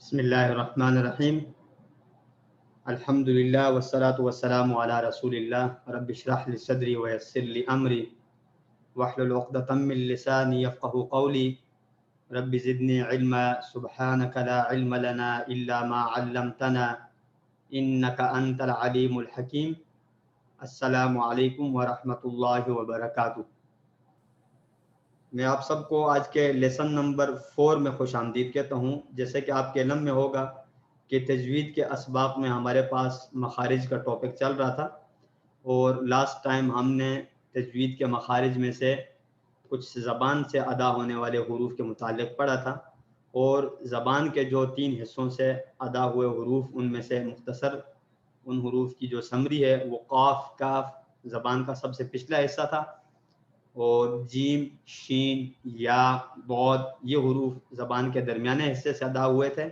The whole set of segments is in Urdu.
بسم اللہ الرحمن الرحیم الحمدللہ والصلاة والسلام علی رسول اللہ رب اشرح لی صدری ویسر لی امری واحلل عقدۃ من لسانی یفقهوا قولی رب زدنی علما سبحانک لا علم لنا الا ما علمتنا انک انت العلیم الحکیم۔ السلام علیکم ورحمۃ اللہ وبرکاتہ۔ میں آپ سب کو آج کے لیسن نمبر 4 میں خوش آمدید کہتا ہوں۔ جیسے کہ آپ کے علم میں ہوگا کہ تجوید کے اسباق میں ہمارے پاس مخارج کا ٹاپک چل رہا تھا، اور لاسٹ ٹائم ہم نے تجوید کے مخارج میں سے کچھ زبان سے ادا ہونے والے حروف کے متعلق پڑھا تھا، اور زبان کے جو 3 حصوں سے ادا ہوئے حروف، ان میں سے مختصر ان حروف کی جو سمری ہے وہ قاف کاف زبان کا سب سے پچھلا حصہ تھا، اور جیم شین یا ضاد یہ حروف زبان کے درمیانے حصے سے ادا ہوئے تھے۔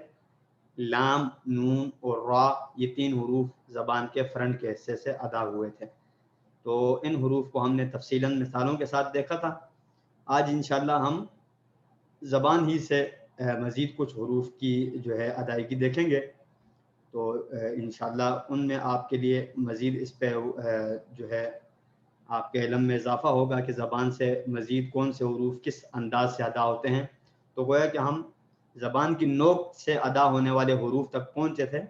لام نون اور را یہ 3 حروف زبان کے فرنٹ کے حصے سے ادا ہوئے تھے۔ تو ان حروف کو ہم نے تفصیلاً مثالوں کے ساتھ دیکھا تھا۔ آج انشاءاللہ ہم زبان ہی سے مزید کچھ حروف کی جو ہے ادائیگی دیکھیں گے، تو انشاءاللہ ان میں آپ کے لیے مزید اس پہ جو ہے آپ کے علم میں اضافہ ہوگا کہ زبان سے مزید کون سے حروف کس انداز سے ادا ہوتے ہیں۔ تو گویا کہ ہم زبان کی نوک سے ادا ہونے والے حروف تک پہنچے تھے،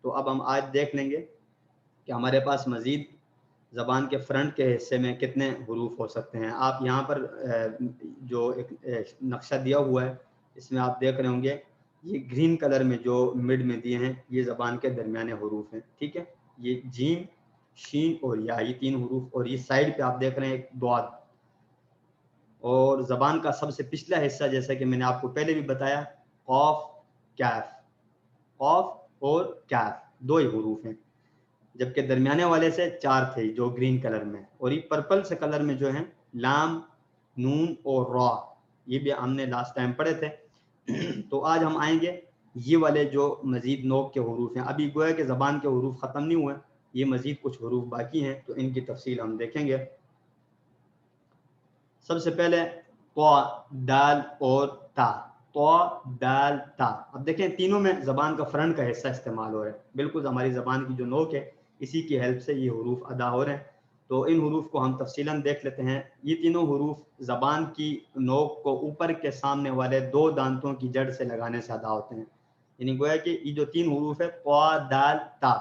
تو اب ہم آج دیکھ لیں گے کہ ہمارے پاس مزید زبان کے فرنٹ کے حصے میں کتنے حروف ہو سکتے ہیں۔ آپ یہاں پر جو ایک نقشہ دیا ہوا ہے، اس میں آپ دیکھ رہے ہوں گے یہ گرین کلر میں جو مڈ میں دیے ہیں یہ زبان کے درمیانے حروف ہیں، ٹھیک ہے۔ یہ جیم شین اور یا یہ 3 حروف، اور یہ سائڈ پہ آپ دیکھ رہے ہیں ایک ضاد۔ اور زبان کا سب سے پچھلا حصہ جیسا کہ میں نے آپ کو پہلے بھی بتایا قاف کیف، قاف اور کیف 2 ہی حروف ہیں، جبکہ درمیانے والے سے 4 تھے جو گرین کلر میں، اور یہ پرپل سے کلر میں جو ہیں لام نون اور را، یہ بھی ہم نے لاسٹ ٹائم پڑھے تھے۔ تو آج ہم آئیں گے یہ والے جو مزید نوک کے حروف ہیں۔ ابھی گویا کہ زبان کے حروف ختم نہیں ہوئے، یہ مزید کچھ حروف باقی ہیں، تو ان کی تفصیل ہم دیکھیں گے۔ سب سے پہلے طا دال اور تا، طا دال تا۔ اب دیکھیں تینوں میں زبان کا فرنٹ کا حصہ استعمال ہو رہا ہے، بالکل ہماری زبان کی جو نوک ہے اسی کی ہیلپ سے یہ حروف ادا ہو رہے ہیں۔ تو ان حروف کو ہم تفصیلاً دیکھ لیتے ہیں۔ یہ تینوں حروف زبان کی نوک کو اوپر کے سامنے والے 2 دانتوں کی جڑ سے لگانے سے ادا ہوتے ہیں۔ یعنی گویا کہ یہ جو 3 حروف ہے طا دال تا،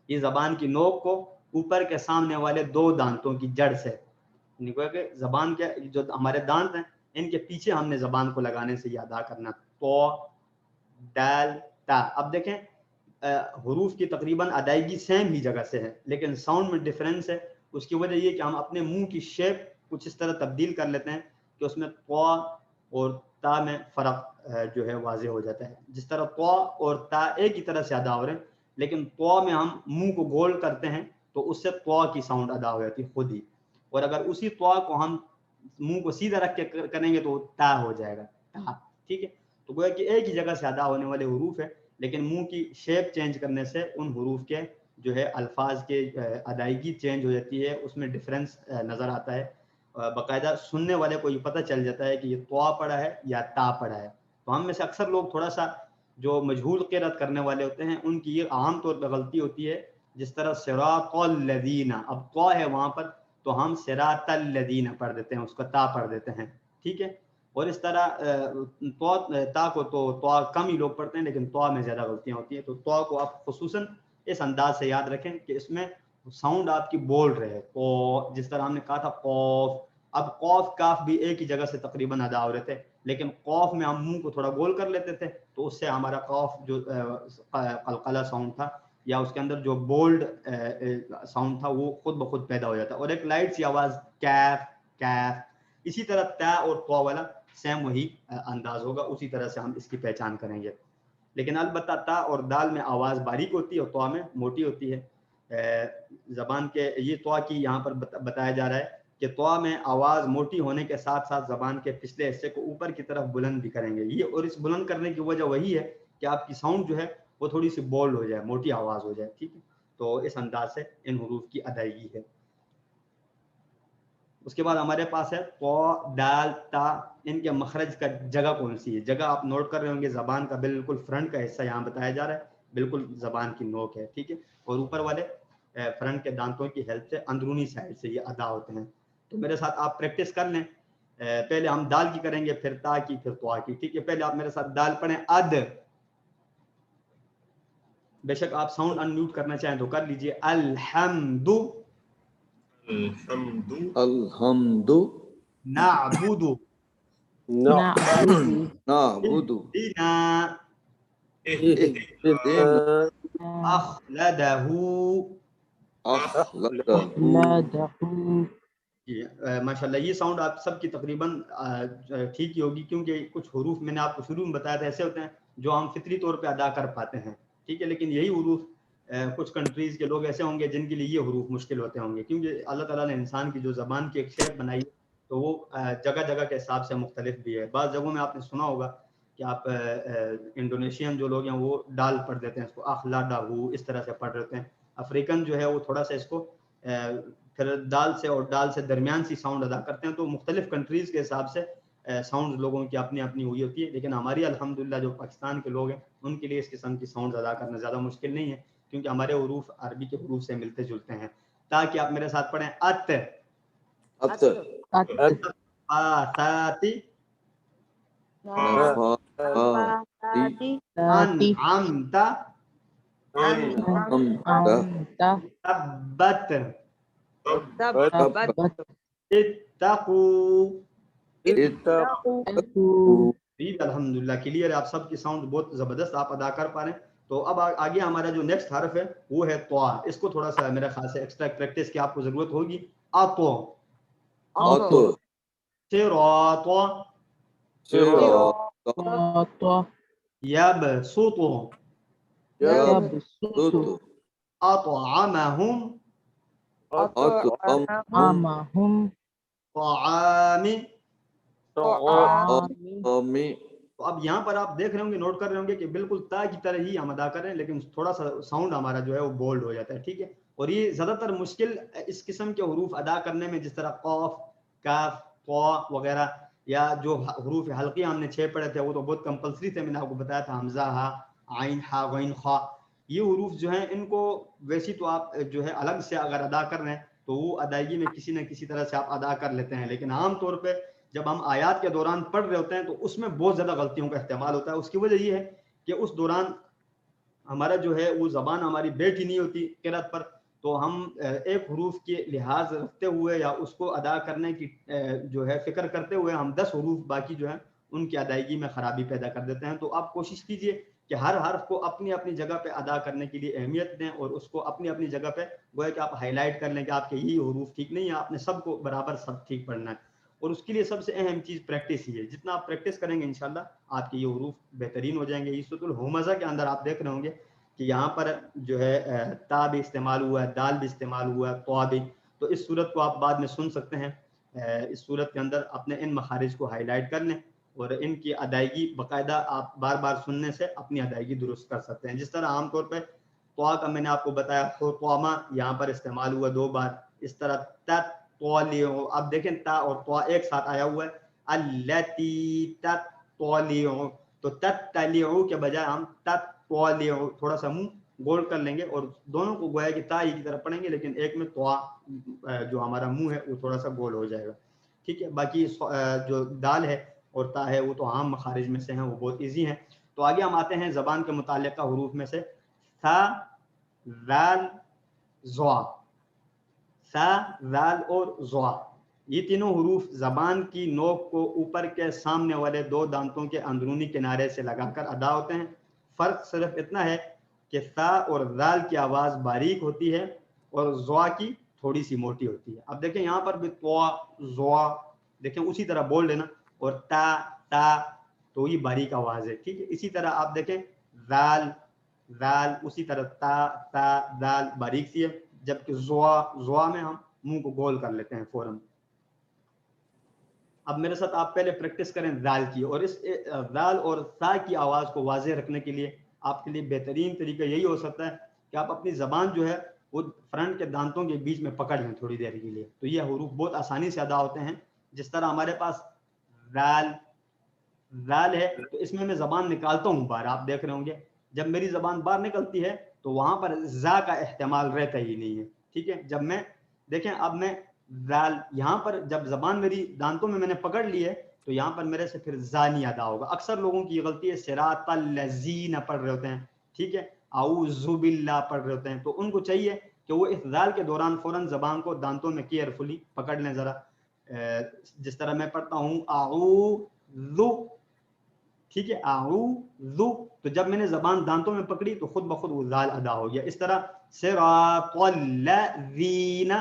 یہ زبان کی نوک کو اوپر کے سامنے والے 2 دانتوں کی جڑ سے، یعنی گویا کہ زبان کے جو ہمارے دانت ہیں ان کے پیچھے ہم نے زبان کو لگانے سے یہ ادا کرنا، طا دال تا۔ اب دیکھیں حروف کی تقریباً ادائیگی سیم ہی جگہ سے ہے، لیکن ساؤنڈ میں ڈفرینس ہے۔ اس کی وجہ یہ کہ ہم اپنے منہ کی شیپ کچھ اس طرح تبدیل کر لیتے ہیں کہ اس میں طا اور تا میں فرق جو ہے واضح ہو جاتا ہے۔ جس طرح طا اور تا ایک ہی طرح سے ادا ہو رہے ہیں، لیکن طا میں ہم منہ کو گول کرتے ہیں تو اس سے طا کی ساؤنڈ ادا ہو جاتی ہے خود ہی، اور اگر اسی طا کو ہم منہ کو سیدھا رکھ کے کریں گے تو تا ہو جائے گا، تا، ٹھیک ہے۔ تو گویا کہ ایک ہی جگہ سے ادا ہونے والے حروف ہے، لیکن منہ کی شیپ چینج کرنے سے ان حروف کے جو ہے الفاظ کے ادائیگی چینج ہو جاتی ہے، اس میں ڈفرینس نظر آتا ہے۔ باقاعدہ سننے والے کو یہ پتہ چل جاتا ہے کہ یہ طا پڑھا ہے یا تا پڑھا ہے۔ تو ہم میں سے اکثر لوگ تھوڑا سا جو مجہول قرأت کرنے والے ہوتے ہیں ان کی یہ عام طور پہ غلطی ہوتی ہے، جس طرح صراط الذین، اب طا ہے وہاں پر تو ہم صراط الذین پڑھ دیتے ہیں، اس کو تا پڑھ دیتے ہیں، ٹھیک ہے۔ اور اس طرح تا کو تو طا کم ہی لوگ پڑھتے ہیں، لیکن طا میں زیادہ غلطیاں ہوتی ہیں۔ تو طا کو آپ خصوصاً اس انداز سے یاد رکھیں کہ اس میں ساؤنڈ آپ کی بول رہے، جس طرح ہم نے کہا تھا قوف۔ اب قوف کاف بھی ایک ہی جگہ سے تقریباً ادا ہو رہے تھے، لیکن قوف میں ہم منہ کو تھوڑا گول کر لیتے تھے تو اس سے ہمارا قوف جو قلقلہ ساؤنڈ تھا یا اس کے اندر جو بولڈ ساؤنڈ تھا وہ خود بخود پیدا ہو جاتا، اور ایک لائٹ سی آواز کیف کیف۔ اسی طرح تا اور طا والا سیم وہی انداز ہوگا، اسی طرح سے ہم اس کی پہچان کریں گے۔ لیکن البتہ تا اور دال میں آواز باریک ہوتی ہے اور طا میں موٹی ہوتی ہے۔ زبان کے یہ طا کی یہاں پر بتایا جا رہا ہے کہ طا میں آواز موٹی ہونے کے ساتھ ساتھ زبان کے پچھلے حصے کو اوپر کی طرف بلند بھی کریں گے یہ، اور اس بلند کرنے کی وجہ وہی ہے کہ آپ کی ساؤنڈ جو ہے وہ تھوڑی سی بولڈ ہو جائے، موٹی آواز ہو جائے، ٹھیک ہے۔ تو اس انداز سے ان حروف کی ادائیگی ہے۔ اس کے بعد ہمارے پاس ہے تو دال تا، ان کے مخرج کا جگہ کون سی ہے؟ جگہ آپ نوٹ کر رہے ہوں گے، زبان کا بالکل فرنٹ کا حصہ یہاں بتایا جا رہا ہے، بالکل زبان کی نوک ہے، ٹھیک ہے، اور اوپر والے فرنٹ کے دانتوں کی ہیلپ سے اندرونی سائڈ سے یہ ادا ہوتے ہیں. تو میرے ساتھ آپ پریکٹس کر لیں. پہلے ہم دال کی کریں گے، پھر تا کی، پھر طوا کی، ٹھیک ہے. پہلے آپ میرے ساتھ دال پڑھیں، اد. بے شک آپ ساؤنڈ ان میوٹ کرنا چاہیں تو کر لیجئے. الحمد الحمد الحمد نعبد نعبد نعبد اهدنا اهدنا اخلده. أخلده. ماشاء اللہ، یہ ساؤنڈ آپ سب کی تقریباً ٹھیک ہی ہوگی، کیونکہ کچھ حروف میں نے آپ کو شروع میں بتایا تھا ایسے ہوتے ہیں جو ہم فطری طور پہ ادا کر پاتے ہیں، ٹھیک ہے. لیکن یہی حروف کچھ کنٹریز کے لوگ ایسے ہوں گے جن کے لیے یہ حروف مشکل ہوتے ہوں گے، کیونکہ اللہ تعالیٰ نے انسان کی جو زبان کی ایک شیپ بنائی ہے تو وہ جگہ جگہ کے حساب سے مختلف بھی ہے. بعض جگہوں میں آپ نے سنا ہوگا کہ آپ انڈونیشین جو لوگ ہیں وہ ڈال پڑھ دیتے ہیں، اس کو اخلاڈاہو اس طرح سے پڑھ دیتے ہیں. افریقن جو ہے وہ تھوڑا سا اس کو پھر دال سے اور ڈال سے درمیان سی ساؤنڈ ادا کرتے ہیں. تو مختلف کنٹریز کے حساب سے ساؤنڈ لوگوں کی اپنی اپنی ہوئی ہوتی ہے. لیکن ہماری الحمدللہ جو پاکستان کے لوگ ہیں ان کے لیے اس قسم کی ساؤنڈ ادا کرنا زیادہ مشکل نہیں ہے، کیونکہ ہمارے حروف عربی کے حروف سے ملتے جلتے ہیں. تاکہ آپ میرے ساتھ پڑھیں ات أت فاساتی نفاثاتي انعمت أنعمت تبت تبت اتقوا. اتقوا. ٹھیک، الحمدللہ کلیئر ہے، آپ سب کی ساؤنڈ بہت زبردست آپ ادا کر پا رہے ہیں. تو اب آگے ہمارا جو نیکسٹ حرف ہے وہ ہے طوا. اس کو تھوڑا سا میرا خیال سے ایکسٹرا پریکٹس کی آپ کو ضرورت ہوگی. اطو أطو صراط صراط يبسط يبسط أطعمهم أطعمهم طعام. طعام. تو اب یہاں پر آپ دیکھ رہے ہوں گے، نوٹ کر رہے ہوں گے کہ بالکل تا کی طرح ہی ہم ادا کر رہے ہیں، لیکن تھوڑا سا ساؤنڈ ہمارا جو ہے وہ بولڈ ہو جاتا ہے، ٹھیک ہے. اور یہ زیادہ تر مشکل اس قسم کے حروف ادا کرنے میں، جس طرح قاف، کاف، طا وغیرہ، یا جو حروف حلقی ہم نے 6 پڑھے تھے وہ تو بہت کمپلسری تھے، میں نے آپ کو بتایا تھا، حمزہ، ہا، عین، ہا، غین، خا. یہ حروف جو ہیں ان کو ویسی تو آپ جو ہے الگ سے اگر ادا کر رہے ہیں تو وہ ادائیگی میں کسی نہ کسی طرح سے آپ ادا کر لیتے ہیں. لیکن عام طور پہ جب ہم آیات کے دوران پڑھ رہے ہوتے ہیں تو اس میں بہت زیادہ غلطیوں کا استعمال ہوتا ہے. اس کی وجہ یہ ہے کہ اس دوران ہمارا جو ہے وہ زبان ہماری بیٹھی نہیں ہوتی قرأت پر، تو ہم ایک حروف کے لحاظ رکھتے ہوئے یا اس کو ادا کرنے کی جو ہے فکر کرتے ہوئے ہم 10 حروف باقی جو ہیں ان کی ادائیگی میں خرابی پیدا کر دیتے ہیں. تو آپ کوشش کیجئے کہ ہر حرف کو اپنی اپنی جگہ پہ ادا کرنے کے لیے اہمیت دیں، اور اس کو اپنی اپنی جگہ پہ گویا کہ آپ ہائی لائٹ کر لیں کہ آپ کے یہ حروف ٹھیک نہیں ہیں، آپ نے سب کو برابر سب ٹھیک پڑھنا ہے. اور اس کے لیے سب سے اہم چیز پریکٹس ہی ہے. جتنا آپ پریکٹس کریں گے انشاءاللہ آپ کے یہ حروف بہترین ہو جائیں گے. سورۃ الہمزہ کے اندر آپ دیکھ رہے ہوں گے کہ یہاں پر جو ہے تا بھی استعمال ہوا ہے، دال بھی استعمال ہوا ہے، طوا بھی. تو اس صورت کو آپ بعد میں سن سکتے ہیں. اس صورت کے اندر اپنے ان مخارج کو ہائی لائٹ کر لیں اور ان کی ادائیگی باقاعدہ آپ بار بار سننے سے اپنی ادائیگی درست کر سکتے ہیں. جس طرح عام طور پہ طوا کا میں نے آپ کو بتایا طعما یہاں پر استعمال ہوا 2 بار. اس طرح تطلع، اب دیکھیں تا اور طوا ایک ساتھ آیا ہوا ہے، التی تطلع. تو تطلع کے بجائے ہم تطلع تھوڑا سا منہ گول کر لیں گے اور دونوں کو گویا کہ تا ہی کی طرف پڑھیں گے، لیکن ایک میں طوا جو ہمارا منہ ہے وہ تھوڑا سا گول ہو جائے گا، ٹھیک ہے. باقی جو دال ہے اور تا ہے وہ تو عام مخارج میں سے ہیں، وہ بہت ایزی ہیں. تو آگے ہم آتے ہیں زبان کے متعلقہ حروف میں سے ثا، ذال، ظا. ثا، ذال اور ظا، یہ تینوں حروف زبان کی نوک کو اوپر کے سامنے والے 2 دانتوں کے اندرونی کنارے سے لگا کر ادا ہوتے ہیں. فرق صرف اتنا ہے کہ ثا اور ذال کی آواز باریک ہوتی ہے اور ظا کی تھوڑی سی موٹی ہوتی ہے. اب دیکھیں یہاں پر بھی طوا، ظا، دیکھیں اسی طرح بول لینا، اور تا، تا تو یہ باریک آواز ہے، ٹھیک ہے. اسی طرح آپ دیکھیں ذال، ذال اسی طرح تا، تا، دال باریک سی ہے، جبکہ ظا میں ہم منہ کو گول کر لیتے ہیں فوراً. اب میرے ساتھ آپ پہلے پریکٹس کریں ذال کی، اور اس ذال اور ثا کی آواز کو واضح رکھنے کے لیے آپ کے لیے بہترین طریقہ یہی ہو سکتا ہے کہ آپ اپنی زبان جو ہے وہ فرنٹ کے دانتوں کے بیچ میں پکڑ لیں تھوڑی دیر کے لیے. تو یہ حروف بہت آسانی سے ادا ہوتے ہیں. جس طرح ہمارے پاس ذال ہے تو اس میں زبان نکالتا ہوں باہر, آپ دیکھ رہے ہوں گے جب میری زبان باہر نکلتی ہے تو وہاں پر زا کا احتمال رہتا ہی نہیں ہے. ٹھیک ہے, جب میں دیکھیں اب میں ذال یہاں پر جب زبان میری دانتوں میں نے پکڑ لی ہے تو یہاں پر میرے سے پھر زا نہیں ادا ہوگا. اکثر لوگوں کی غلطی ہے صراط الذین پڑھ رہے ہوتے ہیں, ٹھیک ہے, اعوذ باللہ پڑھ رہے ہوتے ہیں. تو ان کو چاہیے کہ وہ اس ذال کے دوران فوراً زبان کو دانتوں میں کیئرفلی پکڑ لیں ذرا. جس طرح میں پڑھتا ہوں اعوذ, ٹھیک ہے, اعوذ, تو جب میں نے زبان دانتوں میں پکڑی تو خود بخود وہ ذال ادا ہو گیا. اس طرح صراط الذین,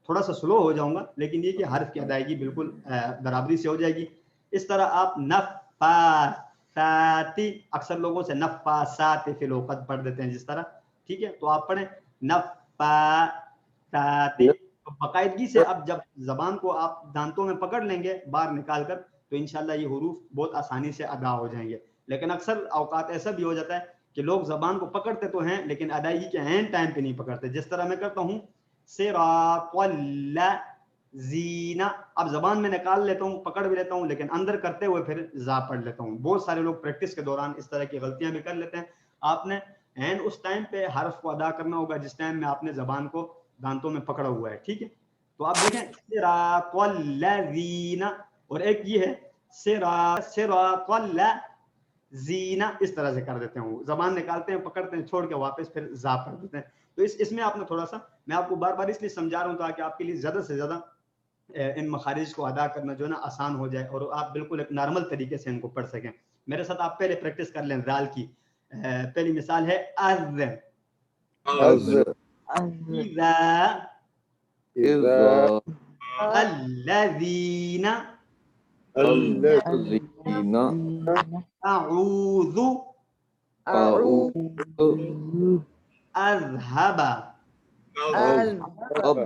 تھوڑا سا سلو ہو جاؤں گا لیکن یہ کہ حرف کی ادائیگی بالکل برابری سے ہو جائے گی. اس طرح آپ نفاساتی, اکثر لوگوں سے نفاسات فی الوقت پڑھ دیتے ہیں جس طرح, ٹھیک ہے, تو آپ پڑھیں نفاساتی. باقاعدگی سے اب جب زبان کو آپ دانتوں میں پکڑ لیں گے باہر نکال کر تو انشاءاللہ یہ حروف بہت آسانی سے ادا ہو جائیں گے. لیکن اکثر اوقات ایسا بھی ہو جاتا ہے کہ لوگ زبان کو پکڑتے تو ہیں لیکن ادائیگی کے عین ٹائم پہ نہیں پکڑتے. جس طرح میں کرتا ہوں صراط الذین, اب زبان میں نکال لیتا ہوں, پکڑ بھی لیتا ہوں, لیکن اندر کرتے ہوئے پھر زا پڑھ لیتا ہوں. بہت سارے لوگ پریکٹس کے دوران اس طرح کی غلطیاں بھی کر لیتے ہیں. آپ نے عین اس ٹائم پہ حرف کو ادا کرنا ہوگا جس ٹائم میں آپ نے زبان کو دانتوں میں پکڑا ہوا ہے, ٹھیک ہے. تو آپ دیکھیں صراط الذین, اور ایک یہ ہے صراط الذین, اس طرح سے کر دیتے ہیں, زبان نکالتے ہیں, پکڑتے ہیں, چھوڑ کے واپس پھر زا پڑھ دیتے ہیں. تو اس میں آپ نے تھوڑا سا, میں آپ کو بار بار اس لیے سمجھا رہا ہوں تاکہ آپ کے لیے زیادہ سے زیادہ ان مخارج کو ادا کرنا جو ہے نا آسان ہو جائے اور آپ بالکل ایک نارمل طریقے سے ان کو پڑھ سکیں. میرے ساتھ آپ پہلے پریکٹس کر لیں ذال کی. پہلی مثال ہے اذا الذین الذین اعوذ اعوذ اذهب. اب.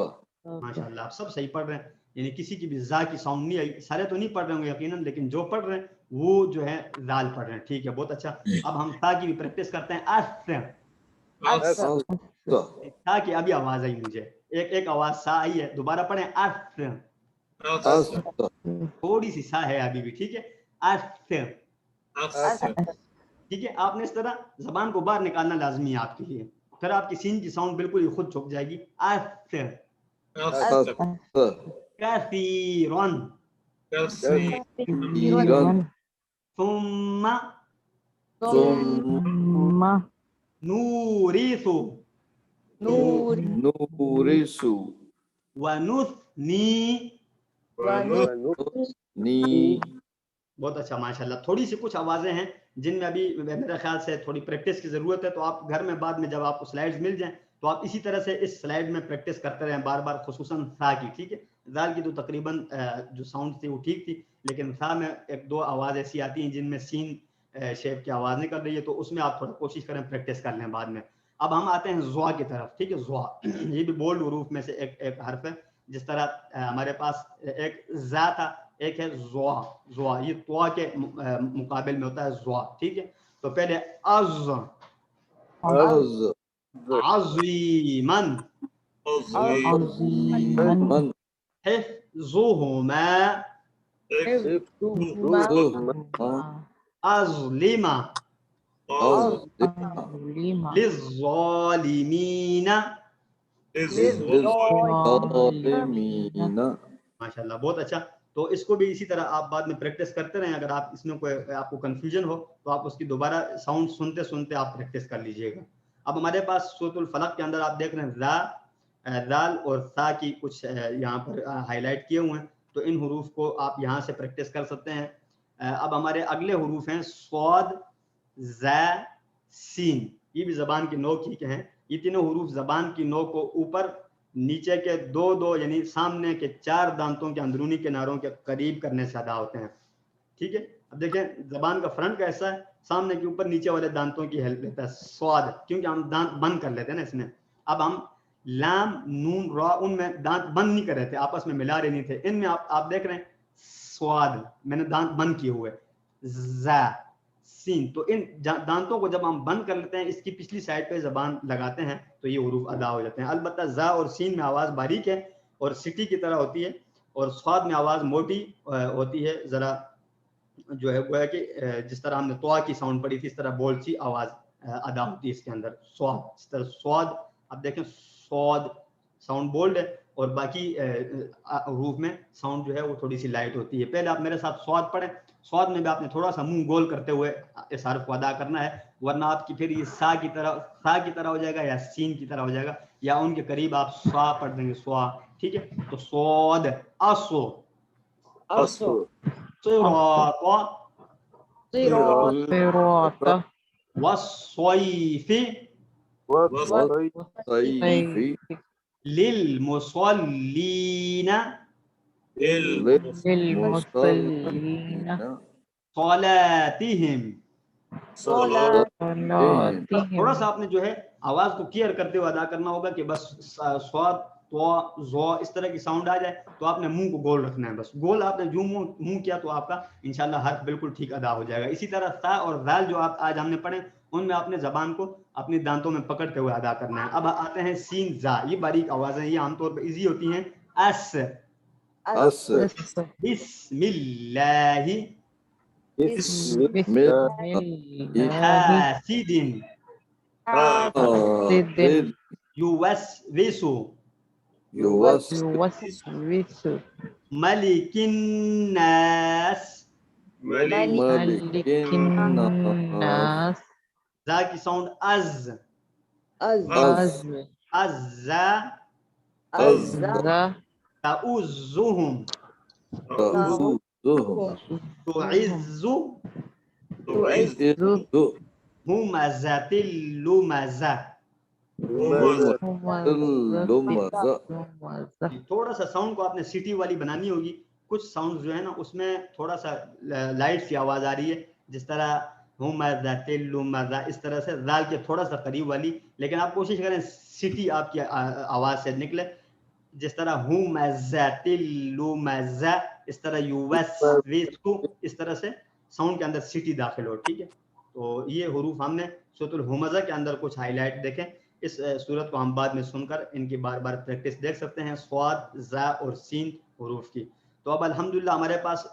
ماشاءاللہ آپ سب صحیح پڑھ رہے ہیں, یعنی کسی کی بھی زا کی ساؤنڈ نہیں آئی. سارے تو نہیں پڑھ رہے ہوں گے یقیناً, لیکن جو پڑھ رہے ہیں وہ جو ہے ذال پڑھ رہے ہیں. ٹھیک ہے, بہت اچھا. اب ہم تا کی بھی پریکٹس کرتے ہیں. تا کی ابھی آواز آئی مجھے, ایک آواز سا آئی ہے, دوبارہ پڑھیں. تھوڑی سی سا ہے ابھی بھی, ٹھیک ہے. ٹھیک ہے, آپ نے اس طرح زبان کو باہر نکالنا لازمی ہے آپ کے لیے. پھر آپ کی سین کی ساؤنڈ بالکل ہی خود چھپ جائے گی. کثیرن ثم نورث نورث ونثنی. نی. بہت اچھا, ماشاءاللہ. تھوڑی سی کچھ آوازیں ہیں جن میں ابھی میرے خیال سے تھوڑی پریکٹس کی ضرورت ہے, تو آپ گھر میں بعد میں جب آپ کو سلائیڈز مل جائیں تو آپ اسی طرح سے اس سلائیڈ میں پریکٹس کرتے رہیں بار بار, خصوصاً سا کی. ٹھیک ہے, ذال کی تو تقریباً جو ساؤنڈ تھی وہ ٹھیک تھی, لیکن سا میں ایک دو آواز ایسی آتی ہیں جن میں سین شیپ کی آواز نکل رہی ہے, تو اس میں آپ تھوڑا کوشش کریں پریکٹس کر لیں بعد میں. اب ہم آتے ہیں زوا کی طرف. ٹھیک ہے, زوا یہ بھی بولڈ حروف میں سے ایک حرف ہے. جس طرح ہمارے پاس ایک زا تھا, ایک ہے زوا. زوا یہ توا کے مقابل میں ہوتا ہے زوا. ٹھیک ہے, تو پہلے عظیمن حفظهما اظلم للظالمین. ماشاءاللہ, بہت اچھا. تو اس کو بھی اسی طرح آپ بعد میں پریکٹس کرتے رہیں. اگر آپ اس میں کوئی آپ کو کنفیوژن ہو تو آپ اس کی دوبارہ ساؤنڈ سنتے سنتے آپ پریکٹس کر لیجئے گا. اب ہمارے پاس سورۃ الفلق کے اندر آپ دیکھ رہے ہیں ذال اور ثا کی کچھ یہاں پر ہائی لائٹ کیے ہوئے ہیں, تو ان حروف کو آپ یہاں سے پریکٹس کر سکتے ہیں. اب ہمارے اگلے حروف ہیں صاد, ز, سین. یہ بھی زبان کی نوک ہی کے ہیں. یہ تینوں حروف زبان کی نوک کو اوپر نیچے کے دو یعنی سامنے کے 4 دانتوں کے اندرونی کناروں کے قریب کرنے سے ادا ہوتے ہیں. ٹھیک ہے, اب دیکھیں زبان کا فرنٹ کیسا ہے, سامنے کے اوپر نیچے والے دانتوں کی ہیلپ لیتا ہے صاد, کیونکہ ہم دانت بند کر لیتے ہیں نا اس میں. اب ہم لام, نون, را, ان میں دانت بند نہیں کر رہے تھے, آپس میں ملا رہے نہیں تھے. ان میں آپ دیکھ رہے ہیں صاد میں نے دانت بند کیے ہوئے. ز سین. تو ان دانتوں کو جب ہم بند کر لیتے ہیں اس کی پچھلی سائڈ پہ زبان لگاتے ہیں تو یہ حروف ادا ہو جاتے ہیں. البتہ زا اور سین میں آواز باریک ہے اور سٹی کی طرح ہوتی ہے, اور صاد میں آواز موٹی ہوتی ہے, ذرا جو ہے گویا کہ جس طرح ہم نے طوا کی ساؤنڈ پڑھی تھی اس طرح بول سی آواز ادا ہوتی ہے اس کے اندر. سواد, اس طرح سواد, اب دیکھیں سواد ساؤنڈ بولڈ ہے اور باقی حروف میں ساؤنڈ جو ہے وہ تھوڑی سی لائٹ ہوتی ہے. پہلے آپ میرے ساتھ سواد پڑھیں. سواد میں بھی آپ نے تھوڑا سا منہ گول کرتے ہوئے اس حرف کو ادا کرنا ہے, ورنہ آپ کی پھر یہ سا کی طرح ہو جائے گا یا سین کی طرح ہو جائے گا, یا ان کے قریب آپ سوا پڑھ دیں گے, سوا. ٹھیک ہے, تو سواد اسو أصو صراط صراط والصيف والصيف للمصلين للمصلين صلاتهم. صلاتهم تھوڑا سا آپ نے جو ہے آواز کو کلیئر کرتے ہوئے ادا کرنا ہوگا کہ بس سواد تو زو اس طرح کی ساؤنڈ آ جائے تو آپ نے منہ کو گول رکھنا ہے, بس گول آپ نے جو منہ کیا تو آپ کا انشاءاللہ حرف بالکل ٹھیک ادا ہو جائے گا. اسی طرح تا اور ذال جو آپ آج ہم نے پڑھے ان میں آپ نے زبان کو اپنی دانتوں میں پکڑتے ہوئے ادا کرنا ہے. اب آتے ہیں سین زا, یہ باریک آوازیں, یہ عام طور پہ ایزی ہوتی ہیں. اس بسم اللہ بسم الله حاسد حاسد يوسوس يوسوس ملك الناس. ملك الناس زا کی ساؤنڈ از عز تعوزهم تعوذهم تعز تعز همزة اللمزة. اللمزة. تھوڑا سا ساؤنڈ کو آپ نے سٹی والی بنانی ہوگی. کچھ ساؤنڈ جو ہے نا اس میں تھوڑا سا لائٹ سی آواز آ رہی ہے, جس طرح همزة اللمزة, اس طرح سے ذال کے تھوڑا سا قریب والی, لیکن آپ کوشش کریں سٹی آپ کی آواز سے نکلے, جس طرح همزة اللمزة, اس طرح یوسوس, اس طرح سے ساؤنڈ کے اندر سٹی داخل ہو. ٹھیک ہے, تو یہ حروف ہم نے سورۃ الہمزہ کے اندر کچھ ہائی لائٹ دیکھیں. اس صورت کو ہم بعد میں سن کر ان کی بار بار پریکٹس دیکھ سکتے ہیں, صاد زا اور سین حروف کی. تو اب الحمدللہ ہمارے پاس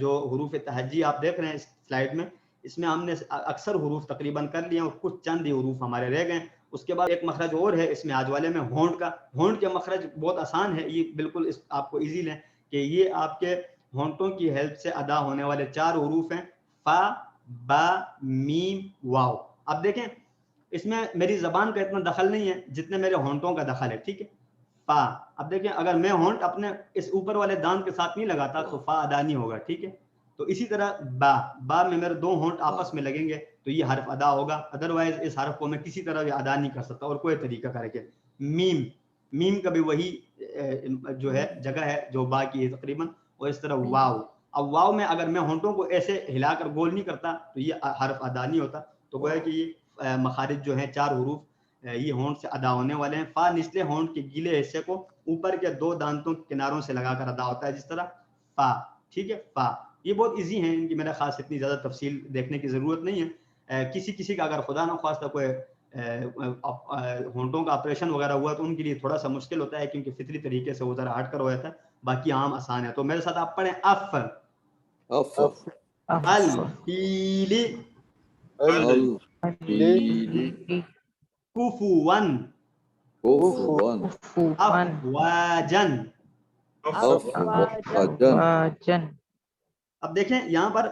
جو حروف تہجی آپ دیکھ رہے ہیں اس سلائیڈ میں, اس میں ہم نے اکثر حروف تقریباً کر لیے ہیں اور کچھ چند ہی حروف ہمارے رہ گئے. اس کے بعد ایک مخرج اور ہے اس میں آج والے میں, ہونٹ کا. ہونٹ کے مخرج بہت آسان ہے, یہ بالکل آپ کو ایزی لیں کہ یہ آپ کے ہونٹوں کی ہیلپ سے ادا ہونے والے 4 حروف ہیں, فا با میم واو. اب دیکھیں اس میں میری زبان کا اتنا دخل نہیں ہے جتنے میرے ہونٹوں کا دخل ہے. ٹھیک ہے, فا. اب دیکھیں اگر میں ہونٹ اپنے اس اوپر والے دانت کے ساتھ نہیں لگاتا تو فا ادا نہیں ہوگا. ٹھیک ہے, تو اسی طرح با میں میرے 2 ہونٹ آپس میں لگیں گے تو یہ حرف ادا ہوگا, ادروائز اس حرف کو میں کسی طرح بھی ادا نہیں کر سکتا اور کوئی طریقہ کر کے. میم کا بھی وہی جو ہے جگہ ہے جو با کی ہے تقریباً, اور اس طرح واو. اب واو میں اگر میں ہونٹوں کو ایسے ہلا کر گول نہیں کرتا تو یہ حرف ادا نہیں ہوتا. تو گویا کہ یہ مخارج جو ہیں 4 حروف یہ ہونٹ سے ادا ہونے والے ہیں. فا نچلے ہونٹ کے گیلے حصے کو اوپر کے 2 دانتوں کے کناروں سے لگا کر ادا ہوتا ہے, جس طرح فا. ٹھیک ہے, فا. یہ بہت ایزی ہیں, ان کی میرا خاص اتنی زیادہ تفصیل دیکھنے کی ضرورت نہیں ہے. کسی کا اگر خدا نہ خواستہ کوئی ہونٹوں کا آپریشن وغیرہ ہوا تو ان کے لیے تھوڑا سا مشکل ہوتا ہے, کیونکہ فطری طریقے سے وہ ذرا ہٹ کر ہو جاتا ہے. باقی عام آسان ہے. تو میرے ساتھ آپ پڑھیں اف الفیل الفيل کفوا كفوا افواجا. أفواجا. اب دیکھیں یہاں پر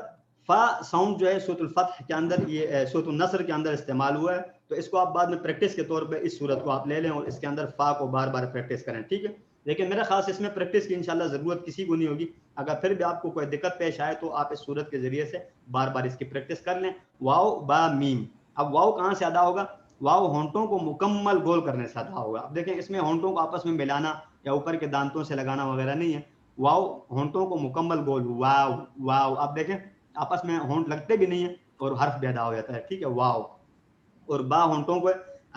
فا ساؤنڈ جو ہے سورۃ الفتح کے اندر, یہ سورۃ النصر کے اندر استعمال ہوا ہے, تو اس کو آپ بعد میں پریکٹس کے طور پہ اس صورت کو آپ لے لیں اور اس کے اندر فا کو بار بار پریکٹس کریں. ٹھیک ہے, لیکن میرا خاص اس میں پریکٹس کی انشاءاللہ ضرورت کسی کو نہیں ہوگی. اگر پھر بھی آپ کو کوئی دقت پیش آئے تو آپ اس صورت کے ذریعے سے بار بار اس کی پریکٹس کر لیں. واو با میم. اب واو کہاں سے ادا ہوگا؟ واو ہونٹوں کو مکمل گول کرنے سے ادا ہوگا. اب دیکھیں اس میں ہونٹوں کو آپس میں ملانا یا اوپر کے دانتوں سے لگانا وغیرہ نہیں ہے. واو ہونٹوں کو مکمل گول, واو واو. آپ دیکھیں آپس میں ہونٹ لگتے بھی نہیں ہیں اور حرف بھی ادا ہو جاتا ہے. ٹھیک ہے, واو. اور با ہونٹوں کو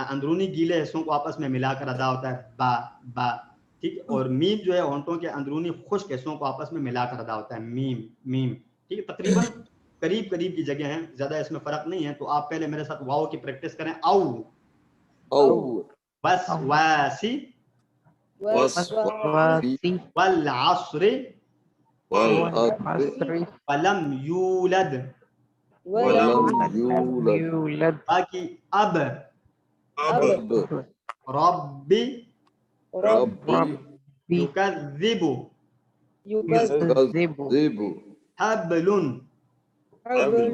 اندرونی گیلے حصوں کو آپس میں ملا کر ادا ہوتا ہے, با با. ٹھیک ہے, اور میم جو ہے ہونٹوں کے اندرونی خشک حصوں کو آپس میں ملا کر ادا ہوتا ہے, میم میم. ٹھیک ہے, تقریباً قریب قریب کی جگہ ہیں، زیادہ اس میں فرق نہیں ہے. تو آپ پہلے میرے ساتھ واو کی پریکٹس کریں. او أو بس واسی وسواسی والعصر والعصر ولم یولد. ولم ولم يولد يولد باقی اب أب ربی ربي ربي یکذب يكذب كذب حبل. حبل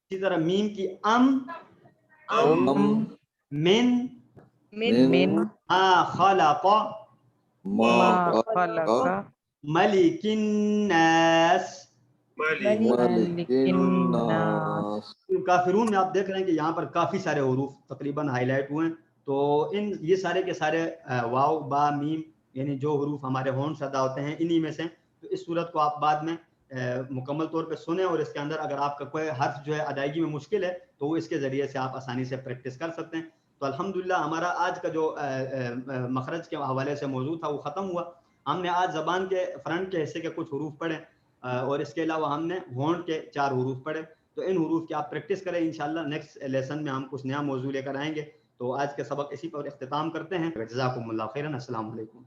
اسی طرح میم کی ام أم من من ما خلق ما ما خلق خلق ملك الناس. ملك الناس. کافرون میں آپ دیکھ رہے ہیں کہ یہاں پر کافی سارے حروف تقریباً ہائی لائٹ ہوئے ہیں. تو یہ سارے کے سارے واو با میم یعنی جو حروف ہمارے ہونٹس ادا ہوتے ہیں انہی میں سے. تو اس صورت کو آپ بعد میں مکمل طور پہ سنیں اور اس کے اندر اگر آپ کا کوئی حرف جو ہے ادائیگی میں مشکل ہے تو وہ اس کے ذریعے سے آپ آسانی سے پریکٹس کر سکتے ہیں. تو الحمدللہ ہمارا آج کا جو مخرج کے حوالے سے موضوع تھا وہ ختم ہوا. ہم نے آج زبان کے فرنٹ کے حصے کے کچھ حروف پڑھے اور اس کے علاوہ ہم نے ہونٹ کے 4 حروف پڑھے. تو ان حروف کی آپ پریکٹس کریں. انشاءاللہ نیکسٹ لیسن میں ہم کچھ نیا موضوع لے کر آئیں گے. تو آج کے سبق اسی پر اختتام کرتے ہیں. جزاکم اللہ خیرا. السلام علیکم.